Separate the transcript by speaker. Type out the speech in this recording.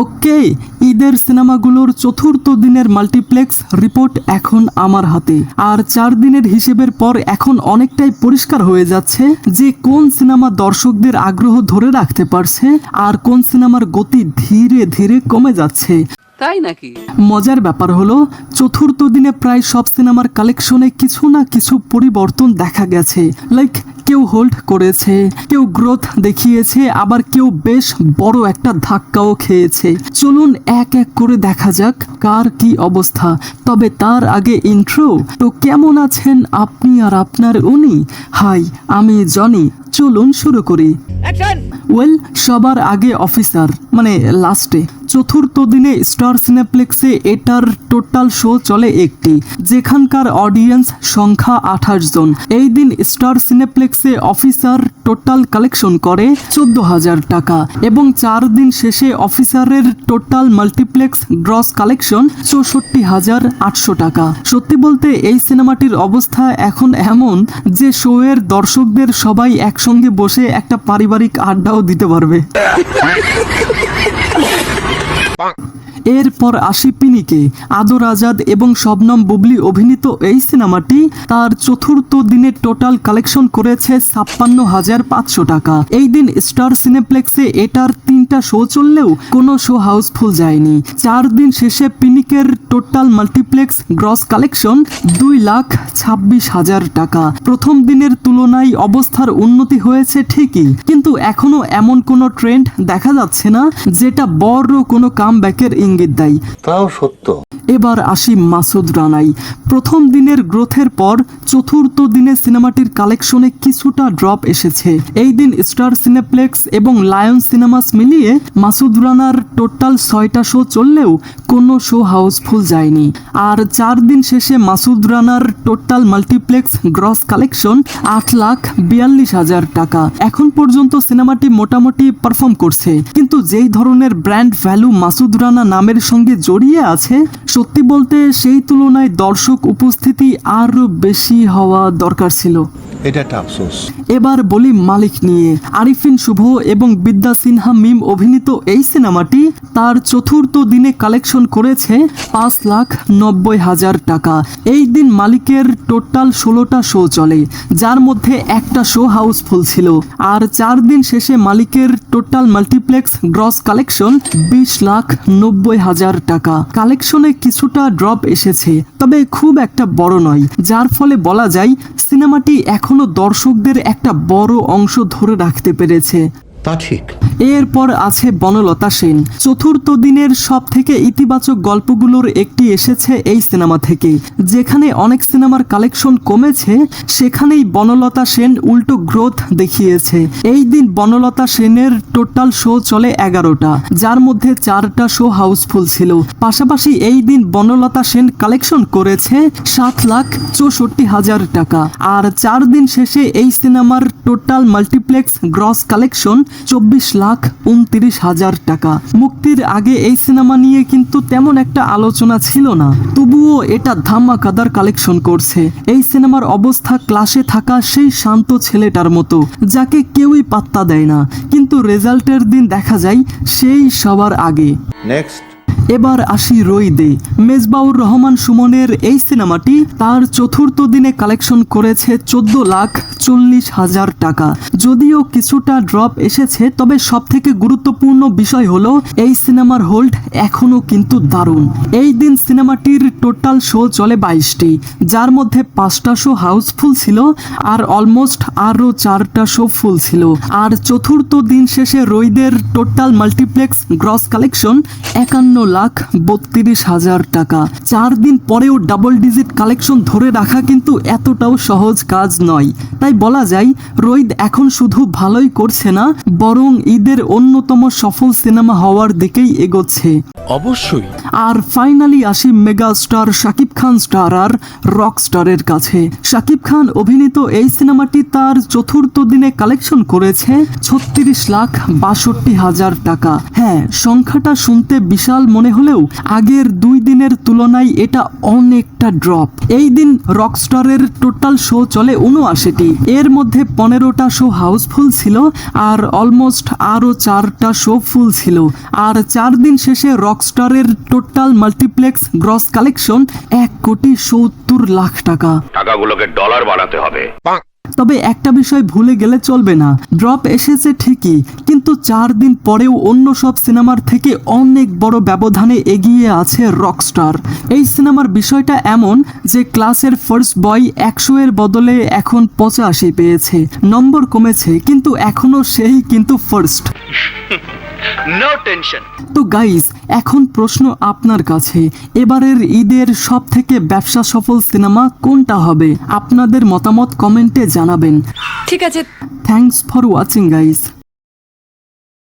Speaker 1: ওকে, ঈদের সিনেমাগুলোর চতুর্থ দিনের মাল্টিপ্লেক্স রিপোর্ট এখন আমার হাতে। আর 4 দিনের হিসেবের পর এখন অনেকটাই পরিষ্কার হয়ে যাচ্ছে যে কোন সিনেমা দর্শকদের আগ্রহ ধরে রাখতে পারছে আর কোন সিনেমার গতি ধীরে ধীরে কমে যাচ্ছে।
Speaker 2: তাই নাকি?
Speaker 1: মজার ব্যাপার হলো চতুর্থ দিনে প্রায় সব সিনেমার কালেকশনে কিছু না কিছু পরিবর্তন দেখা গেছে। লাইক কেউ হোল্ড করেছে, কেউ গ্রোথ দেখিয়েছে, আবার কেউ বেশ বড় একটা ধাক্কাও খেয়েছে। চলুন এক এক করে দেখা যাক কার কি অবস্থা। তবে তার আগে ইন্ট্রো। তো কেমন আছেন আপনি আর আপনার উনি? হাই, আমি জনি। চলুন শুরু করি। ওয়েল, সবার আগে অফিসার, মানে লাস্টে চতুর্থ দিনে স্টার সিনেপ্লেক্সে এটার টোটাল শো চলে একটি, যেখানকার অডিয়েন্স সংখ্যা 28 জন। এই দিন স্টার সিনেপ্লেক্সে অফিসার টোটাল কালেকশন করে 14,000 টাকা এবং 4 দিন শেষে অফিসারের টোটাল মাল্টিপ্লেক্স গ্রস কালেকশন 64,800 টাকা। সত্যি বলতে এই সিনেমাটির অবস্থা এখন এমন যে শো এর দর্শকদের সবাই একসঙ্গে বসে একটা পারিবারিক আড্ডাও দিতে পারবে। এরপর আসি পিনিকে। আদর আজাদ এবং শবনম বুবলি অভিনীত এই সিনেমাটি তার চতুর্থ দিনে টোটাল কালেকশন করেছে 56,500 টাকা। এই দিন স্টার সিনেপ্লেক্সে এটার 3টা শো চললেও কোনো শো হাউসফুল যায়নি। 4 দিন শেষে পিনিকের টোটাল মাল্টিপ্লেক্স গ্রস কালেকশন 2,26,000 টাকা। প্রথম দিনের তুলনায় অবস্থার উন্নতি হয়েছে ঠিকই, কিন্তু এখনো এমন কোনো ট্রেন্ড দেখা যাচ্ছে না যেটা বড় কোনো কামব্যাকের ইঙ্গিত দেয়।
Speaker 3: তাও সত্য।
Speaker 1: এবার আসি মাসুদ রানাই। প্রথম দিনের গ্রোথের পর চতুর্থ দিনে সিনেমাটির কালেকশনে কিছুটা ড্রপ এসেছে। এই দিন স্টার সিনেপ্লেক্স এবং লায়ন সিনেমাস মিলিয়ে মাসুদ রানার টোটাল 6টা শো চললেও কোনো শো হাউসফুল যায়নি। আর 4 দিন শেষে মাসুদ রানার টোটাল মাল্টিপ্লেক্স গ্রস কালেকশন 8,42,000 টাকা। এখন পর্যন্ত সিনেমাটি মোটামুটি পারফর্ম করছে, কিন্তু যেই ধরনের ব্র্যান্ড ভ্যালু মাসুদ রানা নামের সঙ্গে জড়িয়ে আছে, সত্যি বলতে সেই তুলনায় দর্শক উপস্থিতি আরো বেশি হওয়া দরকার ছিল।
Speaker 3: এটা একটা আফসোস।
Speaker 1: এবার বলি মালিক নিয়ে। আরিফিন শুভ এবং বিদ্যা সিনহা মিম অভিনীত এই সিনেমাটি তার চতুর্থ দিনে কালেকশন করেছে 5,90,000 টাকা। এই দিন মালিকের টোটাল 16টা শো চলে, যার মধ্যে একটা শো হাউসফুল ছিল। আর 4 দিন শেষে মালিকের টোটাল মাল্টিপ্লেক্স গ্রস কালেকশন 20,90,000 টাকা। কালেকশনে কিছুটা ড্রপ এসেছে, তবে খুব একটা বড় নয়, যার ফলে বলা যায় সিনেমাটি এখনো দর্শকদের একটা বড় অংশ ধরে রাখতে পেরেছে।
Speaker 3: তা ঠিক।
Speaker 1: এরপর আছে বনলতা সেন। চতুর্থ দিনের সব থেকে ইতিবাচক গল্পগুলোর একটি এসেছে এই সিনেমা থেকে। যেখানে অনেক সিনেমার কালেকশন কমেছে, সেখানেই বনলতা সেন উল্টো গ্রোথ দেখিয়েছে। এই দিন বনলতা সেনের টোটাল শো চলে 11টা, যার মধ্যে 4টা শো হাউসফুল ছিল। পাশাপাশি এই দিন বনলতা সেন কালেকশন করেছে 7,64,000 টাকা। আর 4 দিন শেষে এই সিনেমার টোটাল মাল্টিপ্লেক্স গ্রস কালেকশন 24,29,000 টাকা। মুক্তির আগে এই সিনেমা নিয়ে কিন্তু তেমন একটা আলোচনা ছিল না, তবুও এটা ধামাকাদার কালেকশন করছে। এই সিনেমার অবস্থা ক্লাসে থাকা সেই শান্ত ছেলেটার মতো, যাকে কেউই পাত্তা দেয় না, কিন্তু রেজাল্টের দিন দেখা যায় সেই সবার আগে।
Speaker 3: নেক্সট।
Speaker 1: এবার আসি রইদে। মেজবাউর রহমান সুমনের এই সিনেমাটি তার চতুর্থ দিনে কালেকশন করেছে 14,40,000 টাকা। যদিও কিছুটা ড্রপ এসেছে, তবে সব থেকে গুরুত্বপূর্ণ বিষয় হলো এই সিনেমার হোল্ড এখনো কিন্তু দারুণ। এই দিন সিনেমাটির টোটাল শো চলে 22টি, যার মধ্যে 5টা শো হাউসফুল ছিল আর অলমোস্ট আরো 4টা শো ফুল ছিল। আর চতুর্থ দিন শেষে রইদের টোটাল মাল্টিপ্লেক্স গ্রস কালেকশন 51,32,000 টাকা। 4 দিন পরেও ডাবল ডিজিট কালেকশন ধরে রাখা কিন্তু এতটাও সহজ কাজ নয়। তাই বলা যায় রইদ এখন শুধু ভালোই করছে না, বরং ঈদের অন্যতম সফল সিনেমা হওয়ার দিকেই এগোচ্ছে।
Speaker 3: অবশ্যই।
Speaker 1: আর ফাইনালি আসি mega star Shakib Khan star আর রক স্টারের কাছে। শাকিব খান অভিনীত এই সিনেমাটি তার চতুর্থ দিনে কালেকশন করেছে 36,62,000 টাকা। হ্যাঁ, সংখ্যাটা শুনতে বিশাল মনে মনে হলেও আগের 2 দিনের তুলনায় এটা অনেকটা ড্রপ। এই দিন রকস্টারের টোটাল শো চলে 79টি, এর মধ্যে 15টা শো হাউসফুল ছিল আর অলমোস্ট আরও 4টা শো ফুল ছিল। আর 4 দিন শেষে রকস্টারের টোটাল মাল্টিপ্লেক্স গ্রস কালেকশন 1,70,00,000 টাকা।
Speaker 2: টাকাগুলোকে ডলার বানাতে হবে।
Speaker 1: তবে একটা বিষয় ভুলে গেলে চলবে না, ড্রপ এসেছে ঠিকই, কিন্তু 4 দিন পরেও অন্য সব সিনেমার থেকে অনেক বড় ব্যবধানে এগিয়ে আছে রকস্টার। এই সিনেমার বিষয়টা এমন যে ক্লাসের ফার্স্ট বয় 100 এর বদলে এখন 85 পেয়েছে, নম্বর কমেছে কিন্তু এখনো সেই কিন্তু ফার্স্ট।
Speaker 2: No tension.
Speaker 1: তো গাইস, এখন প্রশ্ন আপনার কাছে, এবারের ঈদের সব থেকে ব্যবসা সফল সিনেমা কোনটা হবে? আপনাদের মতামত কমেন্টে জানাবেন।
Speaker 4: ঠিক আছে।
Speaker 1: Thanks for watching guys.